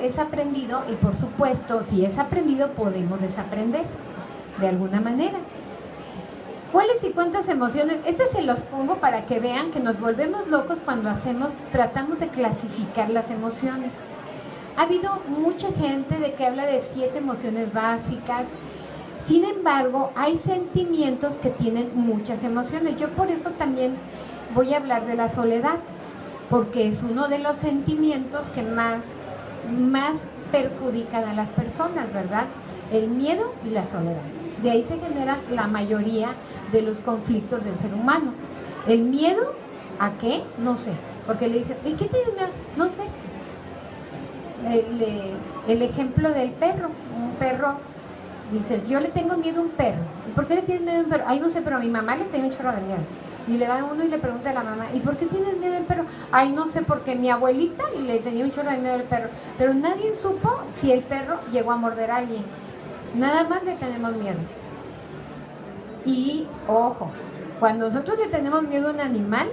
es aprendido y por supuesto, si es aprendido, podemos desaprender de alguna manera. ¿Cuáles y cuántas emociones? Se los pongo para que vean que nos volvemos locos cuando tratamos de clasificar las emociones. Ha habido mucha gente de que habla de 7 emociones básicas. Sin embargo, hay sentimientos que tienen muchas emociones. Yo por eso también voy a hablar de la soledad, porque es uno de los sentimientos que más perjudican a las personas, ¿verdad? El miedo y la soledad. De ahí se generan la mayoría de los conflictos del ser humano. El miedo, ¿a qué? No sé. Porque le dicen, ¿y qué tienes miedo? No sé. El ejemplo del perro. Un perro, dices, yo le tengo miedo a un perro. ¿Y por qué le tienes miedo a un perro? Ay, no sé, pero a mi mamá le tenía un chorro de miedo. Y le va uno y le pregunta a la mamá, ¿y por qué tienes miedo al perro? Ay, no sé, porque mi abuelita le tenía un chorro de miedo al perro. Pero nadie supo si el perro llegó a morder a alguien. Nada más le tenemos miedo. Y, ojo, cuando nosotros le tenemos miedo a un animal,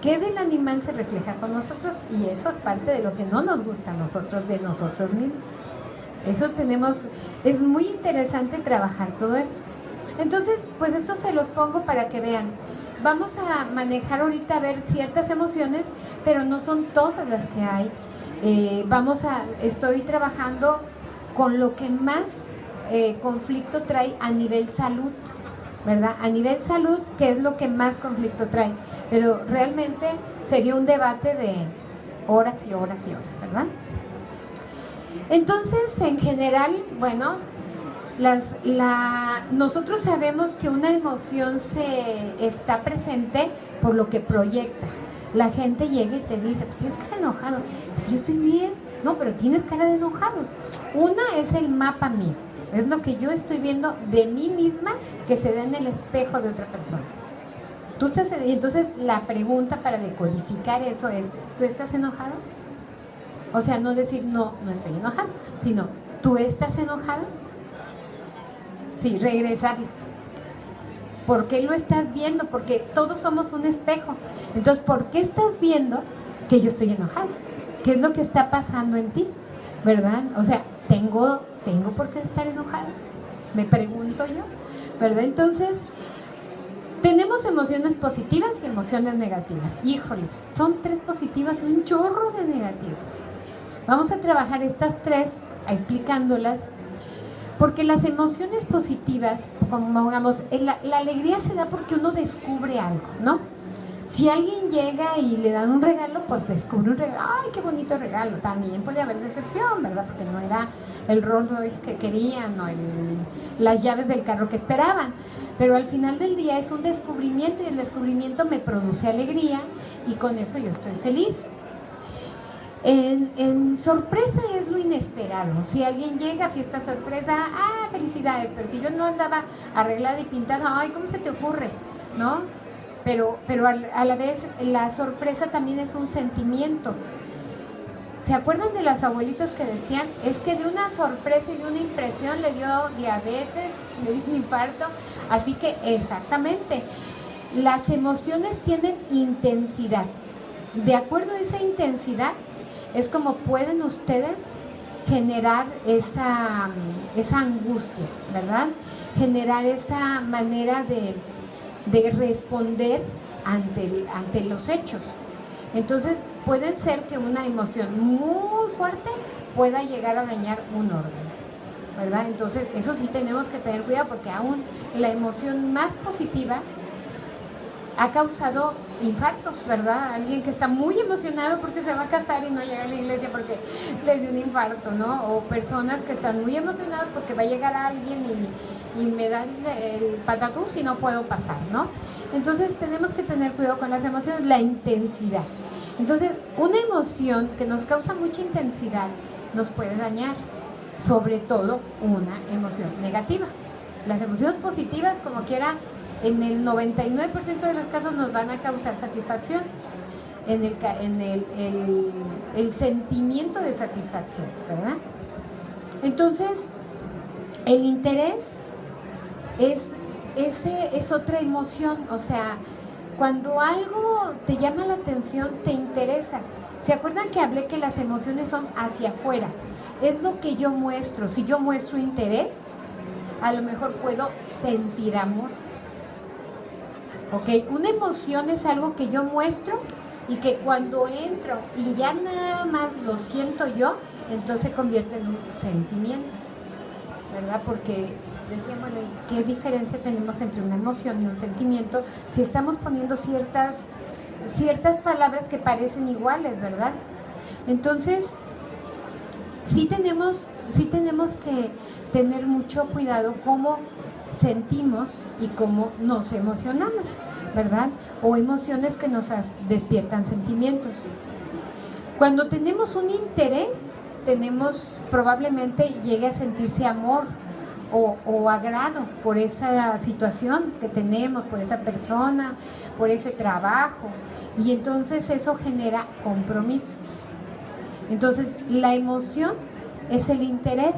¿qué del animal se refleja con nosotros? Y eso es parte de lo que no nos gusta a nosotros, de nosotros mismos. Es muy interesante trabajar todo esto. Entonces, pues esto se los pongo para que vean. Vamos a manejar ahorita a ver ciertas emociones, pero no son todas las que hay. Estoy trabajando con lo que más conflicto trae a nivel salud, ¿verdad? A nivel salud, ¿qué es lo que más conflicto trae? Pero realmente sería un debate de horas y horas y horas, ¿verdad? Entonces, en general, bueno, nosotros sabemos que una emoción está presente por lo que proyecta. La gente llega y te dice, pues tienes cara de enojado. Si yo estoy bien, no, pero tienes cara de enojado. Una es el mapa mío, es lo que yo estoy viendo de mí misma que se da en el espejo de otra persona. Y entonces la pregunta para decodificar eso es, ¿tú estás enojado? O sea, no decir, no estoy enojado, sino, ¿tú estás enojado? Sí, regresarle. ¿Por qué lo estás viendo? Porque todos somos un espejo. Entonces, ¿por qué estás viendo que yo estoy enojada? ¿Qué es lo que está pasando en ti? ¿Verdad? O sea, ¿tengo por qué estar enojada? Me pregunto yo, ¿verdad? Entonces, tenemos emociones positivas y emociones negativas. Híjoles, son 3 positivas y un chorro de negativas. Vamos a trabajar estas 3 explicándolas. Porque las emociones positivas, como digamos, la alegría se da porque uno descubre algo, ¿no? Si alguien llega y le dan un regalo, pues descubre un regalo. ¡Ay, qué bonito regalo! También puede haber decepción, ¿verdad? Porque no era el Rolls Royce que querían o las llaves del carro que esperaban. Pero al final del día es un descubrimiento y el descubrimiento me produce alegría y con eso yo estoy feliz. En sorpresa es lo inesperado. Si alguien llega a fiesta sorpresa, felicidades, pero si yo no andaba arreglada y pintada, ay, ¿cómo se te ocurre? ¿No? Pero a la vez la sorpresa también es un sentimiento. ¿Se acuerdan de los abuelitos que decían, es que de una sorpresa y de una impresión le dio diabetes, le dio un infarto? Así que exactamente, las emociones tienen intensidad. De acuerdo a esa intensidad, es como pueden ustedes generar esa angustia, ¿verdad? Generar esa manera de responder ante los hechos. Entonces, puede ser que una emoción muy fuerte pueda llegar a dañar un órgano, ¿verdad? Entonces, eso sí tenemos que tener cuidado porque aún la emoción más positiva ha causado infartos, ¿verdad? Alguien que está muy emocionado porque se va a casar y no llega a la iglesia porque le dio un infarto, ¿no? O personas que están muy emocionadas porque va a llegar alguien y me dan el patatús y no puedo pasar, ¿no? Entonces tenemos que tener cuidado con las emociones, la intensidad. Entonces, una emoción que nos causa mucha intensidad nos puede dañar, sobre todo una emoción negativa. Las emociones positivas, como quiera, en el 99% de los casos nos van a causar satisfacción, el sentimiento de satisfacción, ¿verdad? Entonces, el interés es otra emoción, o sea, cuando algo te llama la atención, te interesa. ¿Se acuerdan que hablé que las emociones son hacia afuera? es lo que yo muestro. Si yo muestro interés, a lo mejor puedo sentir amor. ¿Ok? Una emoción es algo que yo muestro y que cuando entro y ya nada más lo siento yo, entonces se convierte en un sentimiento, ¿verdad? Porque decían, bueno, ¿qué diferencia tenemos entre una emoción y un sentimiento si estamos poniendo ciertas palabras que parecen iguales, ¿verdad? Entonces, sí tenemos que tener mucho cuidado cómo sentimos y cómo nos emocionamos, ¿verdad? O emociones que nos despiertan sentimientos. Cuando tenemos un interés, probablemente llegue a sentirse amor o agrado por esa situación que tenemos, por esa persona, por ese trabajo, y entonces eso genera compromiso. Entonces la emoción es el interés,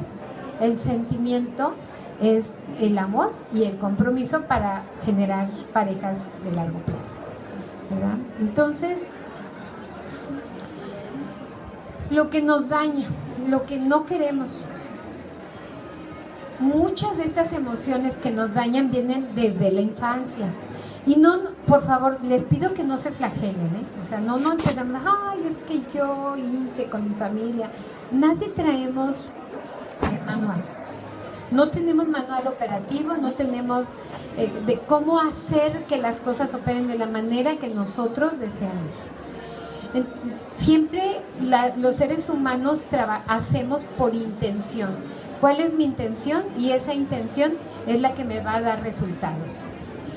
el sentimiento es el amor y el compromiso para generar parejas de largo plazo, ¿verdad? Entonces, lo que nos daña, lo que no queremos, muchas de estas emociones que nos dañan vienen desde la infancia. Y no, por favor, les pido que no se flagelen, ¿eh? O sea, no empezamos, ay, es que yo hice con mi familia. Nadie traemos manual. No tenemos manual operativo, no tenemos de cómo hacer que las cosas operen de la manera que nosotros deseamos. Siempre los seres humanos hacemos por intención. ¿Cuál es mi intención? Y esa intención es la que me va a dar resultados.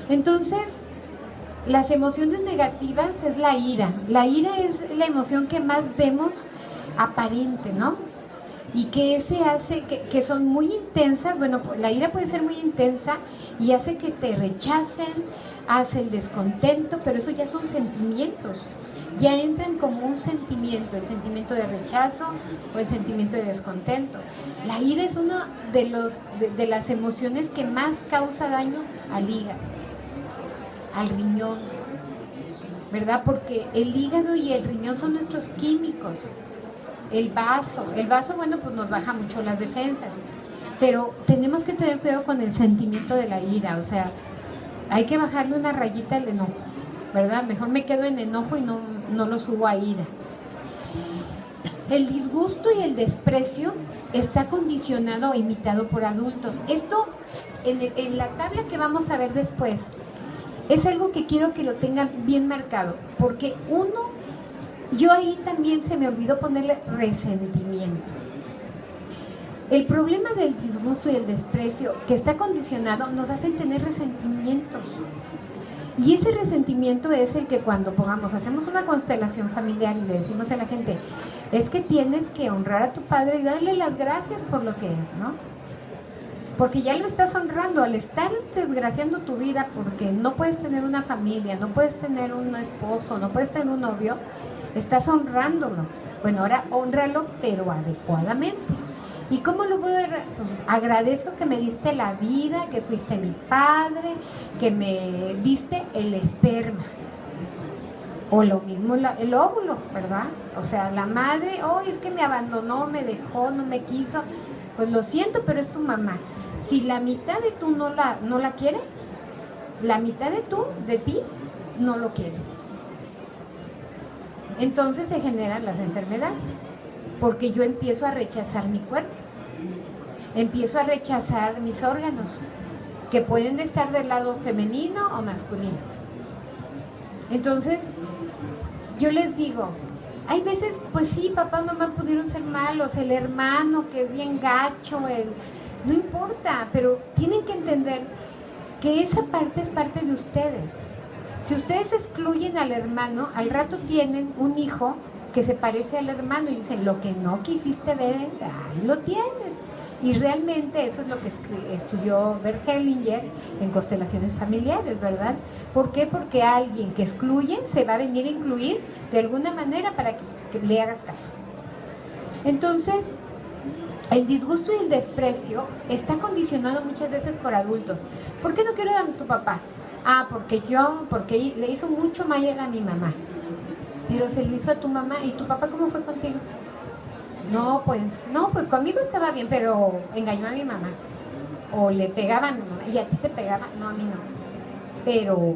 Entonces, las emociones negativas es la ira. La ira es la emoción que más vemos aparente, ¿no? Y que hace que son muy intensas. Bueno, la ira puede ser muy intensa y hace que te rechacen, hace el descontento, pero eso ya son sentimientos. Ya entran como un sentimiento, el sentimiento de rechazo o el sentimiento de descontento. La ira es una de las emociones que más causa daño al hígado, al riñón, ¿verdad? Porque el hígado y el riñón son nuestros químicos. El vaso, bueno, pues nos baja mucho las defensas, pero tenemos que tener cuidado con el sentimiento de la ira. O sea, hay que bajarle una rayita al enojo, ¿verdad? Mejor me quedo en enojo y no lo subo a ira. El disgusto y el desprecio está condicionado o imitado por adultos. Esto, en la tabla que vamos a ver después, es algo que quiero que lo tengan bien marcado, porque yo ahí también se me olvidó ponerle resentimiento. El problema del disgusto y el desprecio que está condicionado nos hace tener resentimientos. Y ese resentimiento es el que cuando hacemos una constelación familiar y le decimos a la gente, es que tienes que honrar a tu padre y darle las gracias por lo que es, ¿no? Porque ya lo estás honrando al estar desgraciando tu vida porque no puedes tener una familia, no puedes tener un esposo, no puedes tener un novio, estás honrándolo. Bueno, ahora hónralo, pero adecuadamente. ¿Y cómo lo voy a pues agradezco que me diste la vida, que fuiste mi padre, que me diste el esperma. O lo mismo el óvulo, ¿verdad? O sea, la madre, es que me abandonó, me dejó, no me quiso. Pues lo siento, pero es tu mamá. Si la mitad de tú no la quiere, la mitad de ti, no lo quieres. Entonces se generan las enfermedades, porque yo empiezo a rechazar mi cuerpo, empiezo a rechazar mis órganos, que pueden estar del lado femenino o masculino. Entonces, yo les digo, hay veces, pues sí, papá, mamá pudieron ser malos, el hermano que es bien gacho, no importa, pero tienen que entender que esa parte es parte de ustedes. Si ustedes excluyen al hermano, al rato tienen un hijo que se parece al hermano y dicen, lo que no quisiste ver, ahí lo tienes. Y realmente eso es lo que estudió Bert Hellinger en constelaciones familiares, ¿verdad? ¿Por qué? Porque alguien que excluye se va a venir a incluir de alguna manera para que le hagas caso. Entonces, el disgusto y el desprecio está condicionado muchas veces por adultos. ¿Por qué no quiero a tu papá? Porque le hizo mucho mal a mi mamá. Pero se lo hizo a tu mamá. ¿Y tu papá cómo fue contigo? No, pues conmigo estaba bien, pero engañó a mi mamá. O le pegaba a mi mamá. ¿Y a ti te pegaba? No, a mí no. Pero.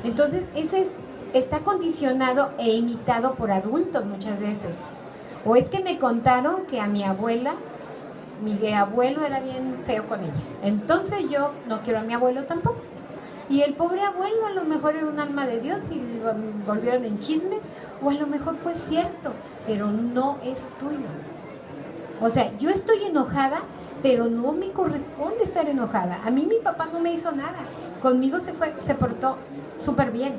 Entonces, está condicionado e imitado por adultos muchas veces. O es que me contaron que a mi abuela, mi abuelo era bien feo con ella. Entonces yo no quiero a mi abuelo tampoco. Y el pobre abuelo a lo mejor era un alma de Dios y lo volvieron en chismes, o a lo mejor fue cierto, pero no es tuyo. O sea, yo estoy enojada, pero no me corresponde estar enojada. A mí mi papá no me hizo nada. Conmigo se portó súper bien.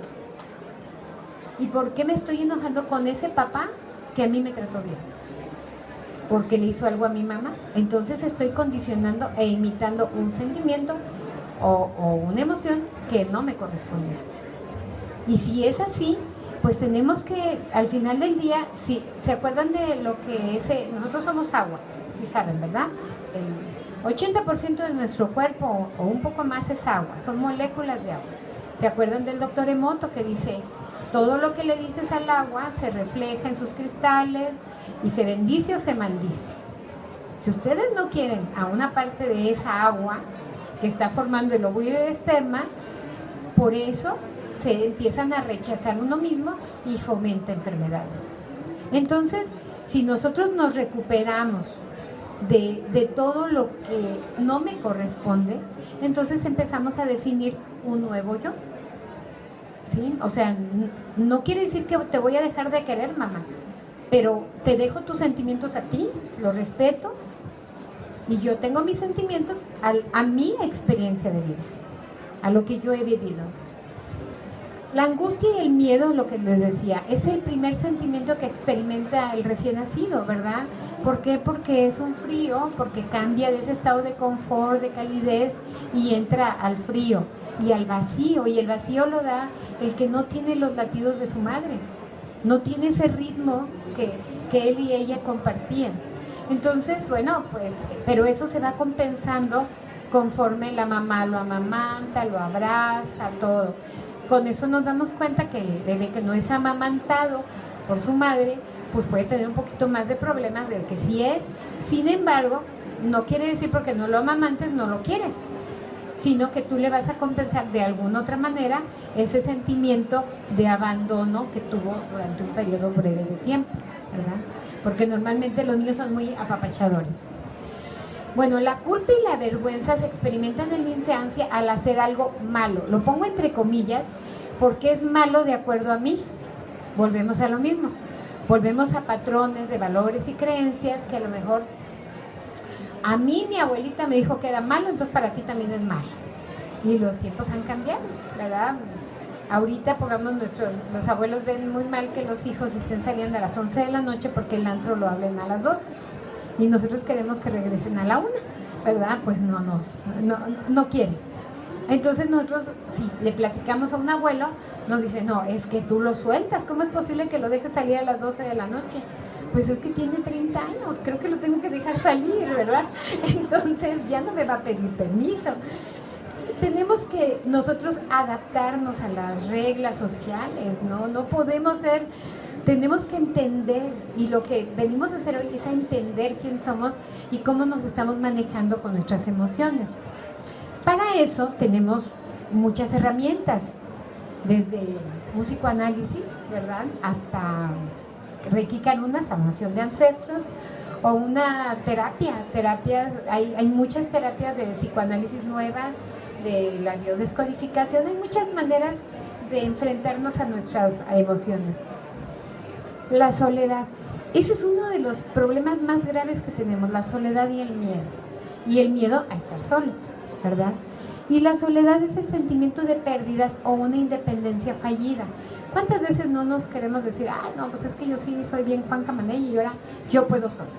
¿Y por qué me estoy enojando con ese papá que a mí me trató bien? Porque le hizo algo a mi mamá. Entonces estoy condicionando e imitando un sentimiento o una emoción que no me corresponde. Y si es así, pues tenemos que, al final del día, si se acuerdan de lo que es, nosotros somos agua, si saben, ¿verdad? El 80% de nuestro cuerpo o un poco más es agua, son moléculas de agua. ¿Se acuerdan del doctor Emoto que dice, todo lo que le dices al agua se refleja en sus cristales y se bendice o se maldice? Si ustedes no quieren a una parte de esa agua que está formando el óvulo y el esperma, por eso se empiezan a rechazar uno mismo y fomenta enfermedades. Entonces, si nosotros nos recuperamos de todo lo que no me corresponde, entonces empezamos a definir un nuevo yo. ¿Sí? O sea, no quiere decir que te voy a dejar de querer, mamá, pero te dejo tus sentimientos a ti, los respeto, y yo tengo mis sentimientos a mi experiencia de vida, a lo que yo he vivido. La angustia y el miedo, lo que les decía, es el primer sentimiento que experimenta el recién nacido, ¿verdad? ¿Por qué? Porque es un frío, porque cambia de ese estado de confort, de calidez, y entra al frío y al vacío, y el vacío lo da el que no tiene los latidos de su madre, no tiene ese ritmo que él y ella compartían. Entonces, bueno, pues, pero eso se va compensando conforme la mamá lo amamanta, lo abraza, todo. Con eso nos damos cuenta que el bebé que no es amamantado por su madre, pues puede tener un poquito más de problemas del que sí es. Sin embargo, no quiere decir porque no lo amamantes no lo quieres, sino que tú le vas a compensar de alguna otra manera ese sentimiento de abandono que tuvo durante un periodo breve de tiempo, ¿verdad? Porque normalmente los niños son muy apapachadores. Bueno, la culpa y la vergüenza se experimentan en la infancia al hacer algo malo. Lo pongo entre comillas porque es malo de acuerdo a mí. Volvemos a lo mismo. Volvemos a patrones de valores y creencias que a lo mejor a mí mi abuelita me dijo que era malo, entonces para ti también es malo. Y los tiempos han cambiado, ¿verdad? Ahorita, pongamos, los abuelos ven muy mal que los hijos estén saliendo a las 11 de la noche porque el antro lo hablen a las 2. Y nosotros queremos que regresen a la 1, ¿verdad? Pues no quieren. Entonces nosotros, si le platicamos a un abuelo, nos dice, no, es que tú lo sueltas, ¿cómo es posible que lo dejes salir a las 12 de la noche? Pues es que tiene 30 años, creo que lo tengo que dejar salir, ¿verdad? Entonces ya no me va a pedir permiso. Tenemos que nosotros adaptarnos a las reglas sociales, ¿no? No podemos ser... Tenemos que entender, y lo que venimos a hacer hoy es a entender quién somos y cómo nos estamos manejando con nuestras emociones. Para eso tenemos muchas herramientas, desde un psicoanálisis, ¿verdad?, hasta Reiki Karuna, sanación de ancestros, o una terapias, hay muchas terapias de psicoanálisis nuevas, de la biodescodificación, hay muchas maneras de enfrentarnos a nuestras emociones. La soledad. Ese es uno de los problemas más graves que tenemos, la soledad y el miedo. Y el miedo a estar solos, ¿verdad? Y la soledad es el sentimiento de pérdidas o una independencia fallida. ¿Cuántas veces no nos queremos decir, ay, no, pues es que yo sí soy bien Juan Camaney y ahora yo puedo solo?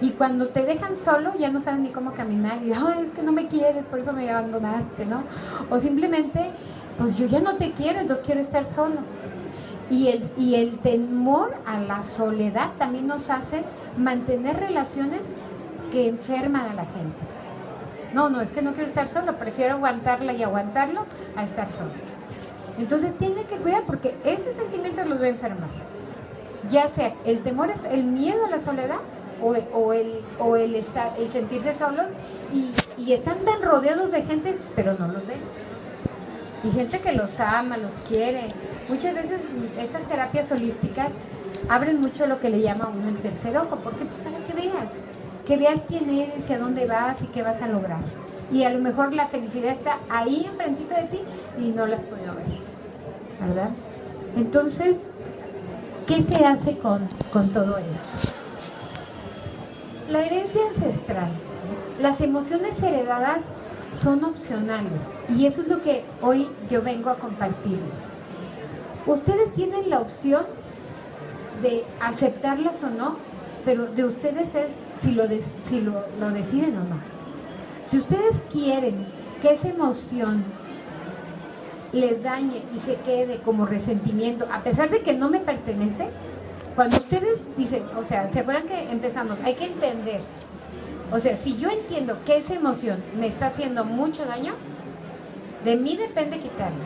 Y cuando te dejan solo ya no sabes ni cómo caminar y, ay, es que no me quieres, por eso me abandonaste, ¿no? O simplemente, pues yo ya no te quiero, entonces quiero estar solo. Y el temor a la soledad también nos hace mantener relaciones que enferman a la gente. No, es que no quiero estar solo, prefiero aguantarla y aguantarlo a estar solo. Entonces tiene que cuidar porque ese sentimiento los va a enfermar. ya sea el temor, el miedo a la soledad el sentirse solos y están tan rodeados de gente, pero no los ven. Y gente que los ama, los quiere. Muchas veces esas terapias holísticas abren mucho lo que le llama a uno el tercer ojo, porque pues para que veas quién eres, que a dónde vas y qué vas a lograr. Y a lo mejor la felicidad está ahí enfrentito de ti y no la has podido ver, ¿verdad? Entonces, ¿qué se hace con todo esto? La herencia ancestral, las emociones heredadas son opcionales y eso es lo que hoy yo vengo a compartirles. Ustedes tienen la opción de aceptarlas o no, pero de ustedes es si lo deciden o no. Si ustedes quieren que esa emoción les dañe y se quede como resentimiento, a pesar de que no me pertenece, cuando ustedes dicen, o sea, ¿se acuerdan que empezamos? Hay que entender. O sea, si yo entiendo que esa emoción me está haciendo mucho daño, de mí depende quitarla.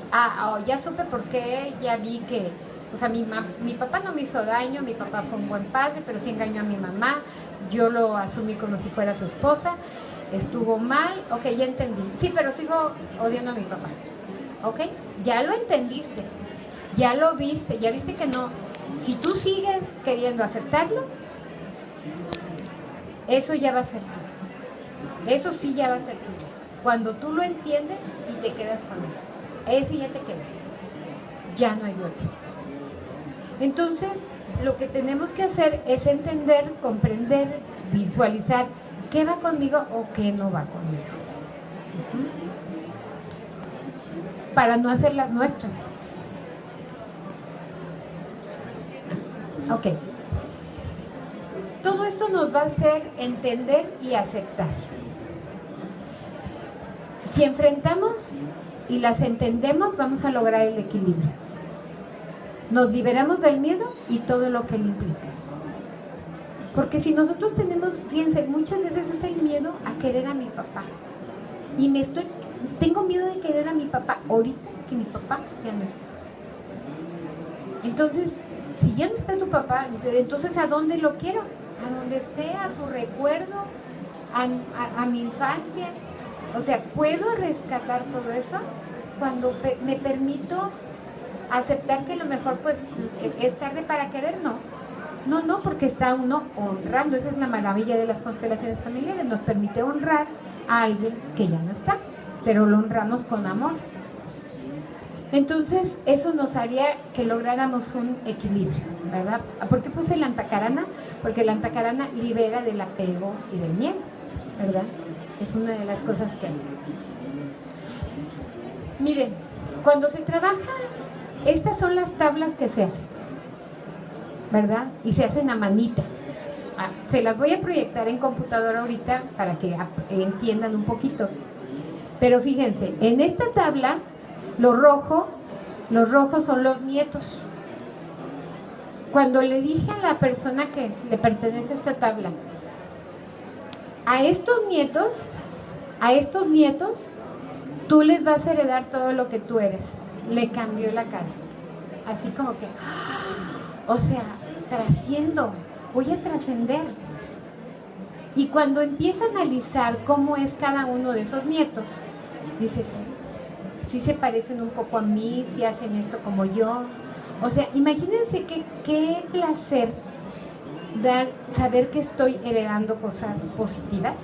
Ya supe por qué, ya vi que, o sea, mi papá no me hizo daño, mi papá fue un buen padre, pero sí engañó a mi mamá, yo lo asumí como si fuera su esposa, estuvo mal, ok, ya entendí. Sí, pero sigo odiando a mi papá, ok, ya lo entendiste, ya lo viste, ya viste que no. Si tú sigues queriendo aceptarlo, eso ya va a ser tú. Eso sí ya va a ser tú. Cuando tú lo entiendes y te quedas con él. Ese ya te queda. Ya no hay otro. Entonces, lo que tenemos que hacer es entender, comprender, visualizar qué va conmigo o qué no va conmigo. Para no hacer las nuestras. Ok. Todo esto nos va a hacer entender y aceptar. Si enfrentamos y las entendemos, vamos a lograr el equilibrio. Nos liberamos del miedo y todo lo que él implica. Porque si nosotros tenemos, fíjense, muchas veces es el miedo a querer a mi papá. Y tengo miedo de querer a mi papá ahorita que mi papá ya no está. Entonces, si ya no está tu papá, dice, entonces ¿a dónde lo quiero? A donde esté, a su recuerdo, a mi infancia. O sea, ¿puedo rescatar todo eso? Cuando me permito aceptar que a lo mejor pues es tarde para querer, no, porque está uno honrando. Esa es la maravilla de las constelaciones familiares, nos permite honrar a alguien que ya no está, pero lo honramos con amor. Entonces, eso nos haría que lográramos un equilibrio, ¿verdad? ¿Por qué puse la antacarana? Porque la antacarana libera del apego y del miedo, ¿verdad? Es una de las cosas que hace. Miren, cuando se trabaja, estas son las tablas que se hacen, ¿verdad? Y se hacen a manita. Se las voy a proyectar en computadora ahorita para que entiendan un poquito. Pero fíjense, en esta tabla, los rojos son los nietos. Cuando le dije a la persona que le pertenece a esta tabla, a estos nietos, tú les vas a heredar todo lo que tú eres. Le cambió la cara. Así como que, o sea, trasciendo, voy a trascender. Y cuando empieza a analizar cómo es cada uno de esos nietos, dices, sí se parecen un poco a mí, sí hacen esto como yo. O sea, imagínense qué placer saber que estoy heredando cosas positivas,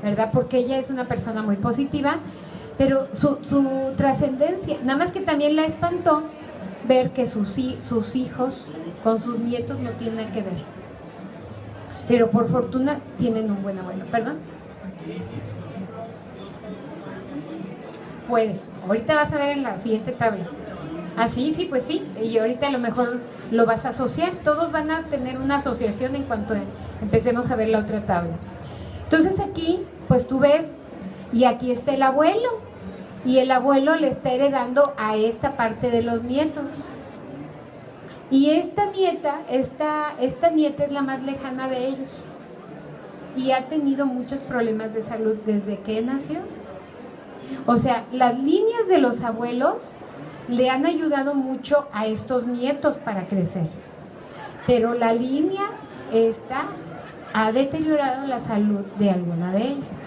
¿verdad? Porque ella es una persona muy positiva, pero su trascendencia, nada más que también la espantó ver que sus hijos con sus nietos no tienen nada que ver. Pero por fortuna tienen un buen abuelo. ¿Perdón? Puede. Ahorita vas a ver en la siguiente tabla. Así, sí, pues sí. Y ahorita a lo mejor lo vas a asociar. Todos van a tener una asociación en cuanto empecemos a ver la otra tabla. Entonces aquí, pues tú ves, y aquí está el abuelo. Y el abuelo le está heredando a esta parte de los nietos. Y esta nieta es la más lejana de ellos. Y ha tenido muchos problemas de salud desde que nació. O sea, las líneas de los abuelos le han ayudado mucho a estos nietos para crecer. pero la línea esta ha deteriorado la salud de alguna de ellas,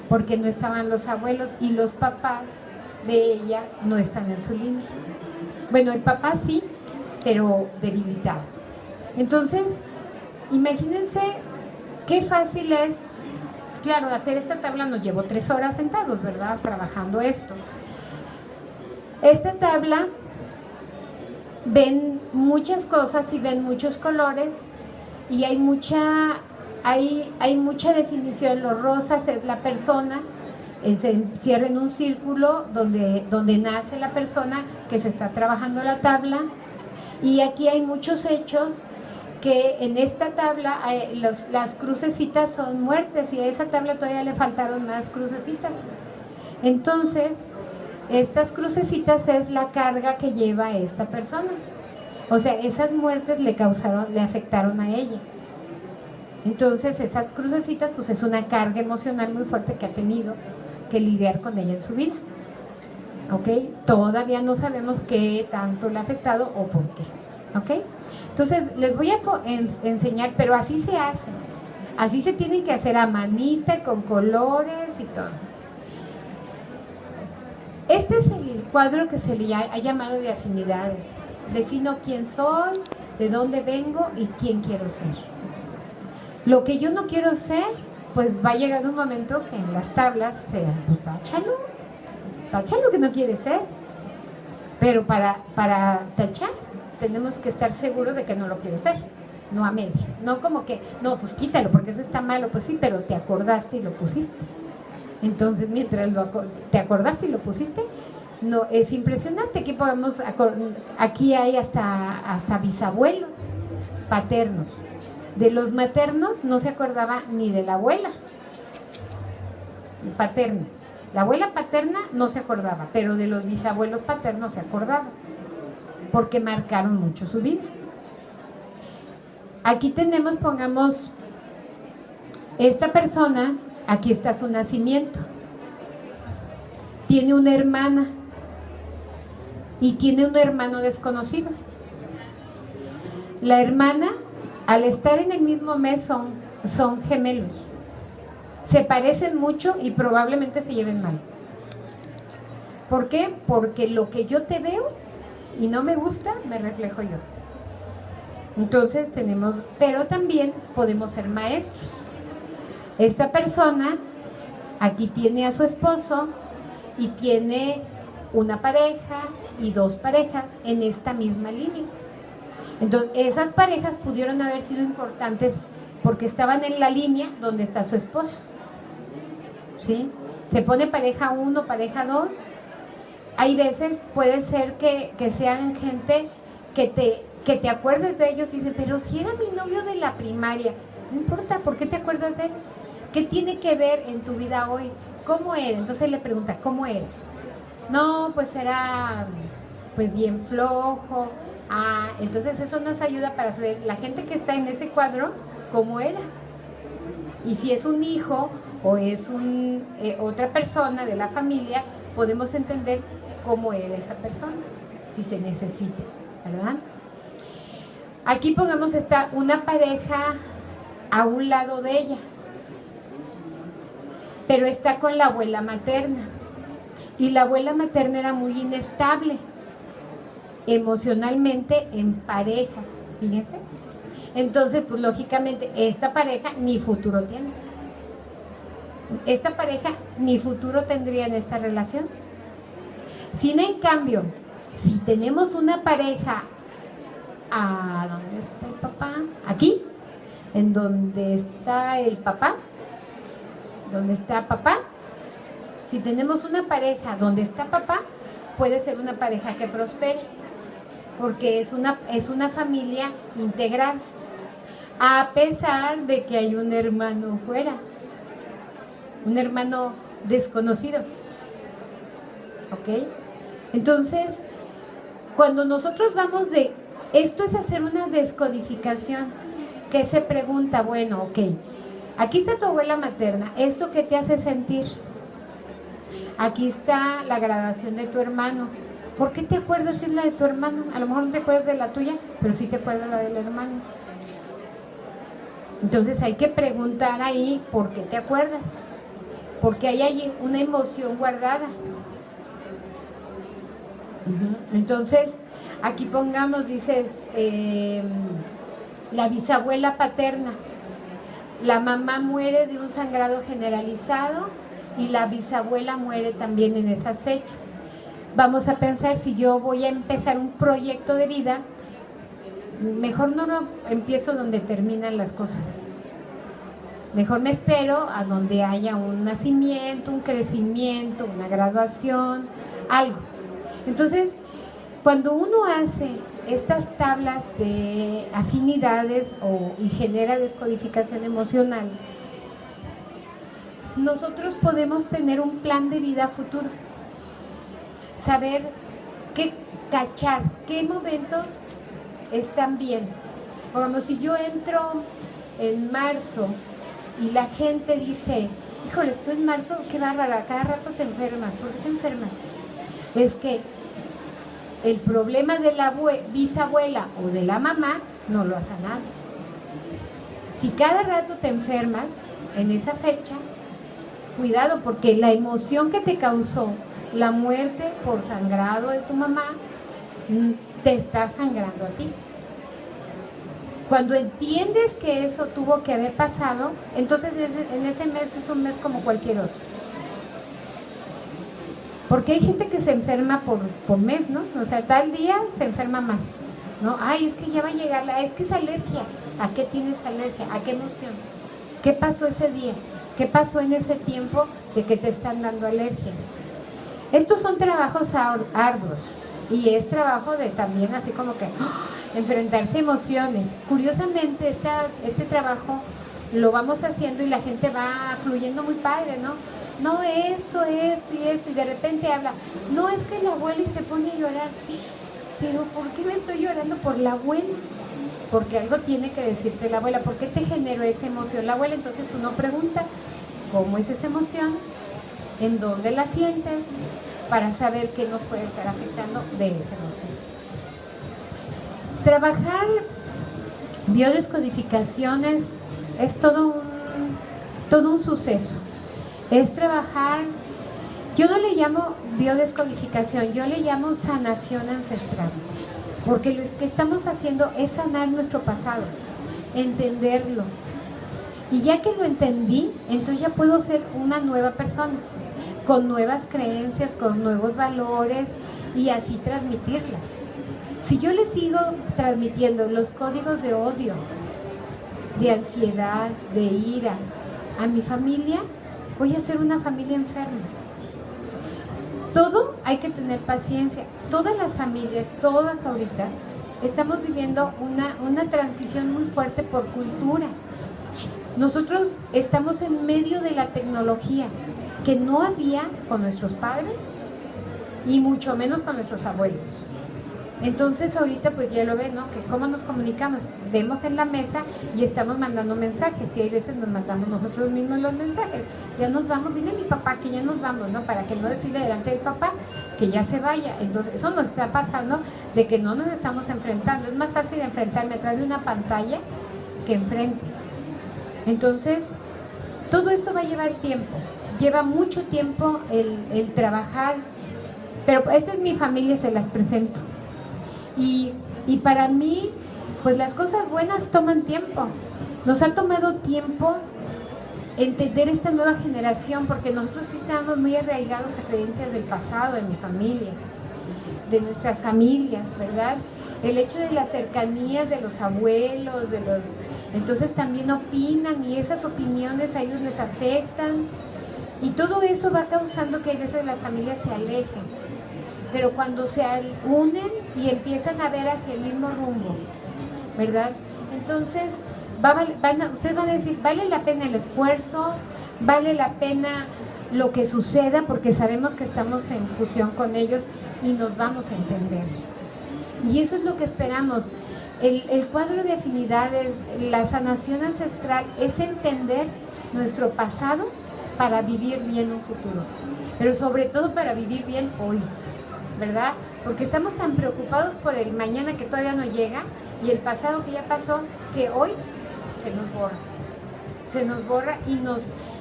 porque no estaban los abuelos y los papás de ella no están en su línea. Bueno, el papá sí, pero debilitado. Entonces, imagínense qué fácil es. Claro, hacer esta tabla nos llevó 3 horas sentados, ¿verdad? Trabajando esto. Esta tabla, ven muchas cosas y ven muchos colores y hay mucha definición. Los rosas es la persona, se encierra en un círculo donde nace la persona que se está trabajando la tabla, y aquí hay muchos hechos que en esta tabla las crucecitas son muertes, y a esa tabla todavía le faltaron más crucecitas. Entonces, estas crucecitas es la carga que lleva esta persona. O sea, esas muertes le afectaron a ella. Entonces, esas crucecitas, pues es una carga emocional muy fuerte que ha tenido que lidiar con ella en su vida. ¿Ok? Todavía no sabemos qué tanto le ha afectado o por qué. ¿Ok? Entonces, les voy a enseñar, pero así se hace. Así se tienen que hacer a manita, con colores y todo. Este es el cuadro que se le ha llamado de afinidades. Defino quién soy, de dónde vengo y quién quiero ser. Lo que yo no quiero ser, pues va a llegar un momento que en las tablas sea, pues táchalo que no quiere ser. Pero para tachar tenemos que estar seguros de que no lo quiero ser, no a medias, no como que, no, pues quítalo porque eso está malo, pues sí, pero te acordaste y lo pusiste. Entonces, mientras te acordaste y lo pusiste, no, es impresionante. Aquí hay hasta bisabuelos paternos. De los maternos no se acordaba ni de la abuela paterna. La abuela paterna no se acordaba, pero de los bisabuelos paternos se acordaba, porque marcaron mucho su vida. Aquí pongamos, esta persona, aquí está su nacimiento. Tiene una hermana y tiene un hermano desconocido. La hermana, al estar en el mismo mes, son gemelos. Se parecen mucho y probablemente se lleven mal. ¿Por qué? Porque lo que yo te veo y no me gusta, me reflejo yo. Entonces pero también podemos ser maestros. Esta persona aquí tiene a su esposo y tiene una pareja y 2 parejas en esta misma línea. Entonces, esas parejas pudieron haber sido importantes porque estaban en la línea donde está su esposo. ¿Sí? Se pone pareja 1, pareja 2. Hay veces, puede ser que sean gente que te acuerdes de ellos y dices, pero si era mi novio de la primaria. No importa, ¿por qué te acuerdas de él? ¿Qué tiene que ver en tu vida hoy? ¿Cómo era? Entonces le pregunta, ¿cómo era? No, pues era pues bien flojo. Entonces eso nos ayuda para saber la gente que está en ese cuadro, ¿cómo era? Y si es un hijo o es otra persona de la familia, podemos entender cómo era esa persona, si se necesita, ¿verdad? Aquí pongamos una pareja a un lado de ella, pero está con la abuela materna, y la abuela materna era muy inestable emocionalmente en parejas, fíjense. Entonces, pues lógicamente, esta pareja ni futuro tiene. Esta pareja ni futuro tendría en esta relación. Sin en cambio, si tenemos una pareja, ¿dónde está el papá? Aquí, en donde está el papá, donde está papá. Si tenemos una pareja donde está papá, puede ser una pareja que prospere, porque es una familia integrada, a pesar de que hay un hermano fuera, un hermano desconocido. ¿Ok? Entonces, cuando nosotros esto es hacer una descodificación, que se pregunta, bueno, ok, aquí está tu abuela materna, ¿esto qué te hace sentir? Aquí está la graduación de tu hermano, ¿Por qué te acuerdas es la de tu hermano? A lo mejor no te acuerdas de la tuya, pero sí te acuerdas la del hermano. Entonces hay que preguntar ahí por qué te acuerdas, porque hay allí una emoción guardada. Entonces aquí pongamos, dices, la bisabuela paterna. La mamá muere de un sangrado generalizado y la bisabuela muere también en esas fechas. Vamos a pensar, si yo voy a empezar un proyecto de vida, mejor no empiezo donde terminan las cosas. Mejor me espero a donde haya un nacimiento, un crecimiento, una graduación, algo. Entonces, cuando uno hace estas tablas de afinidades y genera descodificación emocional, nosotros podemos tener un plan de vida futuro. Saber cachar qué momentos están bien. Digamos, si yo entro en marzo y la gente dice, híjole, estoy en marzo, qué bárbara, cada rato te enfermas. ¿Por qué te enfermas? Es que el problema de la bisabuela o de la mamá no lo ha sanado. Si cada rato te enfermas en esa fecha, cuidado, porque la emoción que te causó la muerte por sangrado de tu mamá te está sangrando a ti. Cuando entiendes que eso tuvo que haber pasado, entonces en ese mes es un mes como cualquier otro. Porque hay gente que se enferma por mes, ¿no? O sea, tal día se enferma más, ¿no? Ay, es que ya va a llegar es que es alergia. ¿A qué tienes alergia? ¿A qué emoción? ¿Qué pasó ese día? ¿Qué pasó en ese tiempo de que te están dando alergias? Estos son trabajos arduos y es trabajo de también así como que enfrentarse emociones. Curiosamente, este trabajo lo vamos haciendo y la gente va fluyendo muy padre, ¿no? No, esto y esto, y de repente habla, no, es que la abuela y se pone a llorar. Pero ¿por qué me estoy llorando por la abuela? Porque algo tiene que decirte la abuela. ¿Por qué te generó esa emoción la abuela? Entonces uno pregunta, ¿cómo es esa emoción? ¿En dónde la sientes? Para saber qué nos puede estar afectando de esa emoción. Trabajar biodescodificaciones es todo un suceso. Es trabajar, yo no le llamo biodescodificación, yo le llamo sanación ancestral, porque lo que estamos haciendo es sanar nuestro pasado, entenderlo. Y ya que lo entendí, entonces ya puedo ser una nueva persona, con nuevas creencias, con nuevos valores y así transmitirlas. Si yo le sigo transmitiendo los códigos de odio, de ansiedad, de ira a mi familia, voy a ser una familia enferma. Todo hay que tener paciencia. Todas las familias, todas ahorita, estamos viviendo una transición muy fuerte por cultura. Nosotros estamos en medio de la tecnología que no había con nuestros padres y mucho menos con nuestros abuelos. Entonces ahorita pues ya lo ven, ¿no? Que cómo nos comunicamos, vemos en la mesa y estamos mandando mensajes, y hay veces nos mandamos nosotros mismos los mensajes, ya nos vamos, dile a mi papá que ya nos vamos, ¿no? Para que no decirle delante del papá que ya se vaya. Entonces eso nos está pasando de que no nos estamos enfrentando. Es más fácil enfrentarme atrás de una pantalla que enfrente. Entonces todo esto va a llevar tiempo, lleva mucho tiempo el trabajar, pero esta es mi familia, se las presento. Y para mí, pues las cosas buenas toman tiempo. Nos ha tomado tiempo entender esta nueva generación, porque nosotros sí estábamos muy arraigados a creencias del pasado, en mi familia, de nuestras familias, ¿verdad? El hecho de las cercanías de los abuelos, entonces también opinan, y esas opiniones a ellos les afectan. Y todo eso va causando que a veces las familias se alejen. Pero cuando se unen y empiezan a ver hacia el mismo rumbo, ¿verdad? Entonces, ustedes van a decir, vale la pena el esfuerzo, vale la pena lo que suceda, porque sabemos que estamos en fusión con ellos y nos vamos a entender. Y eso es lo que esperamos. El cuadro de afinidades, la sanación ancestral, es entender nuestro pasado para vivir bien un futuro, pero sobre todo para vivir bien hoy, ¿verdad? porque estamos tan preocupados por el mañana que todavía no llega y el pasado que ya pasó, que hoy se nos borra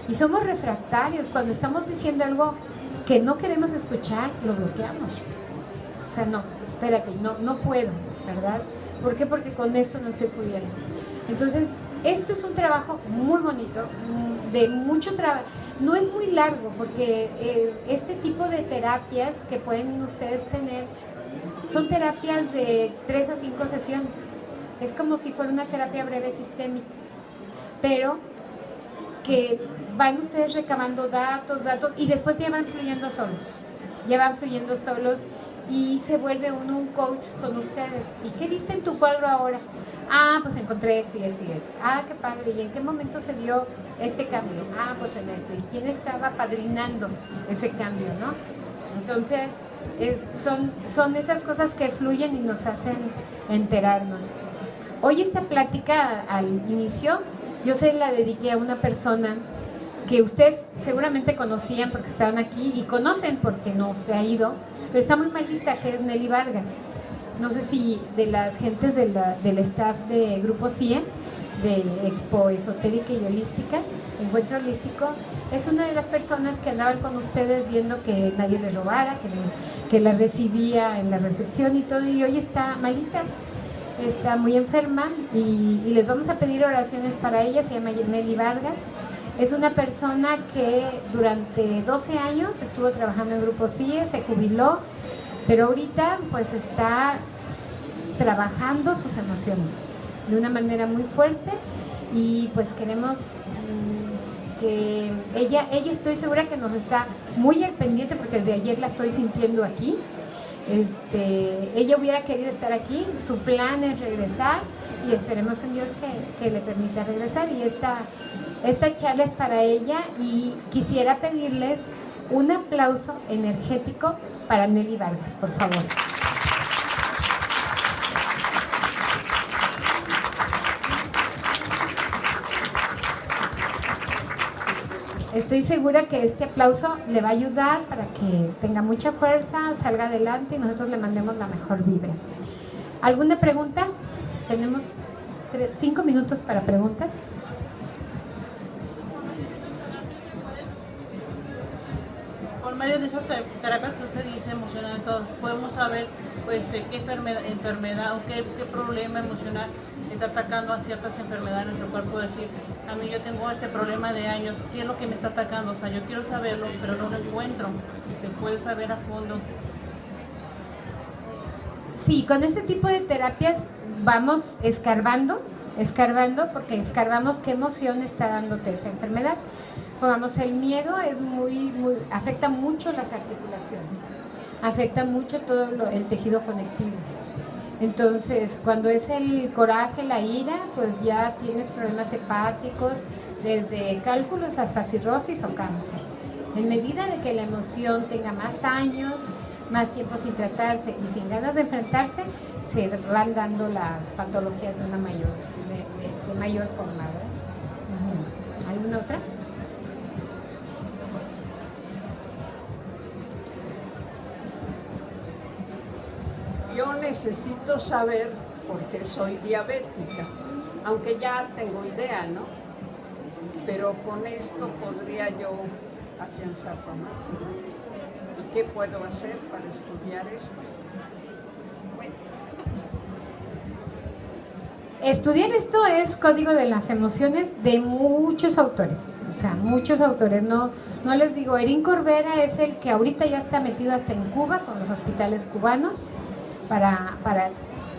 y somos refractarios. Cuando estamos diciendo algo que no queremos escuchar, lo bloqueamos. O sea, no, espérate, no puedo, ¿verdad? ¿Por qué? Porque con esto no estoy pudiendo. Entonces, esto es un trabajo muy bonito, de mucho trabajo. No es muy largo, porque este tipo de terapias que pueden ustedes tener son terapias de 3 a 5 sesiones. Es como si fuera una terapia breve sistémica, pero que van ustedes recabando datos, y después ya van fluyendo solos. Y se vuelve uno un coach con ustedes. ¿Y qué viste en tu cuadro ahora? Ah, pues encontré esto y esto y esto. Ah, qué padre. ¿Y en qué momento se dio este cambio? Ah, pues en esto. ¿Y quién estaba padrinando ese cambio, no? Entonces, son esas cosas que fluyen y nos hacen enterarnos. Hoy esta plática al inicio, yo se la dediqué a una persona que ustedes seguramente conocían porque estaban aquí y conocen porque no se ha ido, pero está muy malita, que es Nelly Vargas. No sé si de las gentes del staff de Grupo CIE, de Expo Esotérica y Holística, Encuentro Holístico, es una de las personas que andaban con ustedes viendo que nadie les robara, que la recibía en la recepción y todo, y hoy está malita, está muy enferma y les vamos a pedir oraciones para ella. Se llama Nelly Vargas. Es una persona que durante 12 años estuvo trabajando en Grupo CIE, se jubiló, pero ahorita pues está trabajando sus emociones de una manera muy fuerte y pues queremos que ella estoy segura que nos está muy al pendiente porque desde ayer la estoy sintiendo aquí. Ella hubiera querido estar aquí, su plan es regresar y esperemos en Dios que le permita regresar, y esta charla es para ella y quisiera pedirles un aplauso energético para Nelly Vargas, por favor. Estoy segura que este aplauso le va a ayudar para que tenga mucha fuerza, salga adelante y nosotros le mandemos la mejor vibra. ¿Alguna pregunta? Tenemos 5 minutos para preguntas. Por medio de esas terapias que usted dice, emocional, todos podemos saber pues, qué enfermedad o qué problema emocional está atacando a ciertas enfermedades en nuestro cuerpo. Decir, a mí yo tengo este problema de años, ¿qué es lo que me está atacando? O sea, yo quiero saberlo, pero no lo encuentro. ¿Se puede saber a fondo? Sí, con este tipo de terapias vamos escarbando, porque escarbamos qué emoción está dándote esa enfermedad. Pongamos, el miedo es afecta mucho las articulaciones, afecta mucho todo el tejido conectivo. Entonces, cuando es el coraje, la ira, pues ya tienes problemas hepáticos, desde cálculos hasta cirrosis o cáncer. En medida de que la emoción tenga más años, más tiempo sin tratarse y sin ganas de enfrentarse, se van dando las patologías de una mayor forma, ¿verdad? ¿Alguna otra? Yo necesito saber por qué soy diabética, aunque ya tengo idea, ¿no? Pero con esto podría yo afianzarlo más. ¿Y qué puedo hacer para estudiar esto? Bueno. Estudiar esto es código de las emociones de muchos autores, o sea, muchos autores. No les digo, Erin Corbera es el que ahorita ya está metido hasta en Cuba con los hospitales cubanos para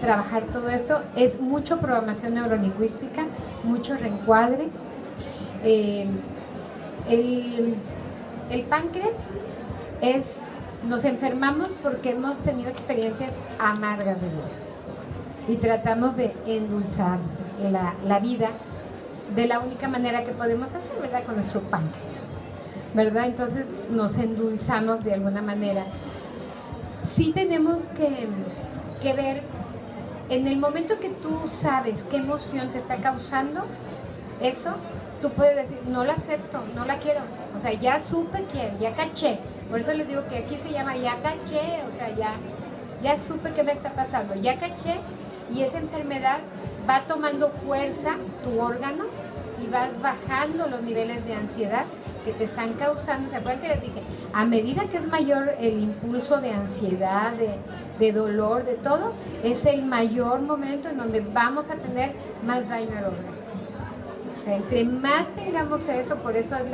trabajar todo esto. Es mucho programación neurolingüística, mucho reencuadre. El páncreas nos enfermamos porque hemos tenido experiencias amargas de vida y tratamos de endulzar la vida de la única manera que podemos hacer, ¿verdad? Con nuestro páncreas, ¿verdad? Entonces nos endulzamos de alguna manera. Sí tenemos que ver, en el momento que tú sabes qué emoción te está causando eso, tú puedes decir, no la acepto, no la quiero. O sea, ya supe quién, ya caché. Por eso les digo que aquí se llama ya caché, o sea, ya supe qué me está pasando, ya caché, y esa enfermedad va tomando fuerza tu órgano y vas bajando los niveles de ansiedad que te están causando. ¿Se acuerdan que les dije? A medida que es mayor el impulso de ansiedad, de dolor, de todo, es el mayor momento en donde vamos a tener más daño al órgano. O sea, entre más tengamos eso, por eso es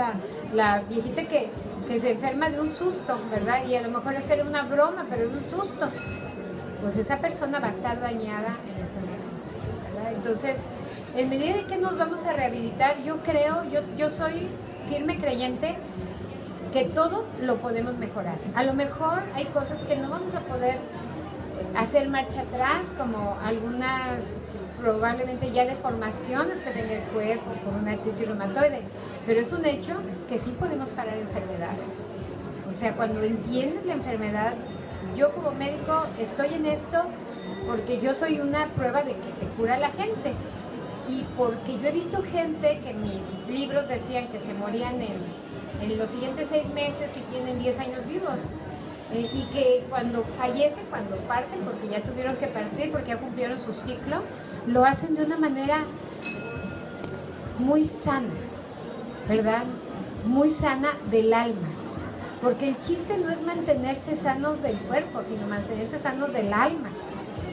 la viejita que se enferma de un susto, ¿verdad? Y a lo mejor es una broma, pero es un susto. Pues esa persona va a estar dañada en ese momento, ¿verdad? Entonces, en medida de que nos vamos a rehabilitar, yo creo, yo soy firme creyente que todo lo podemos mejorar. A lo mejor hay cosas que no vamos a poder hacer marcha atrás, como algunas probablemente ya deformaciones que tenga el cuerpo por una artritis reumatoide, pero es un hecho que sí podemos parar enfermedades. O sea, cuando entiendes la enfermedad, yo como médico estoy en esto porque yo soy una prueba de que se cura la gente. Y porque yo he visto gente que mis libros decían que se morían en los siguientes 6 meses y tienen 10 años vivos. Y que cuando fallecen, cuando parten, porque ya tuvieron que partir, porque ya cumplieron su ciclo, lo hacen de una manera muy sana, ¿verdad? Muy sana del alma. Porque el chiste no es mantenerse sanos del cuerpo, sino mantenerse sanos del alma.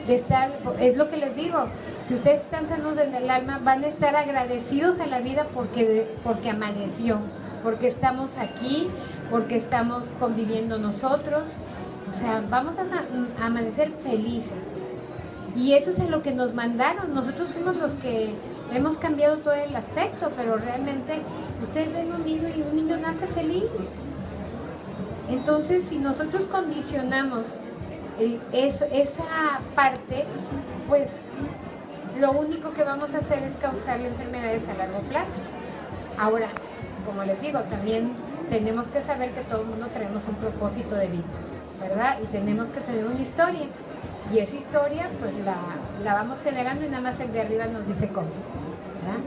De estar, es lo que les digo, si ustedes están sanos en el alma, van a estar agradecidos a la vida porque amaneció, porque estamos aquí, porque estamos conviviendo nosotros. O sea, vamos a amanecer felices. Y eso es a lo que nos mandaron. Nosotros fuimos los que hemos cambiado todo el aspecto, pero realmente ustedes ven un niño y un niño nace feliz. Entonces, si nosotros condicionamos esa parte, pues lo único que vamos a hacer es causarle enfermedades a largo plazo. Ahora, como les digo, también tenemos que saber que todo el mundo tenemos un propósito de vida, ¿verdad? Y tenemos que tener una historia. Y esa historia, pues la vamos generando y nada más el de arriba nos dice cómo, ¿verdad?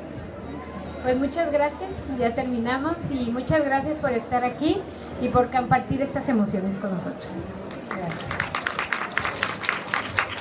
Pues muchas gracias, ya terminamos y muchas gracias por estar aquí y por compartir estas emociones con nosotros. Gracias.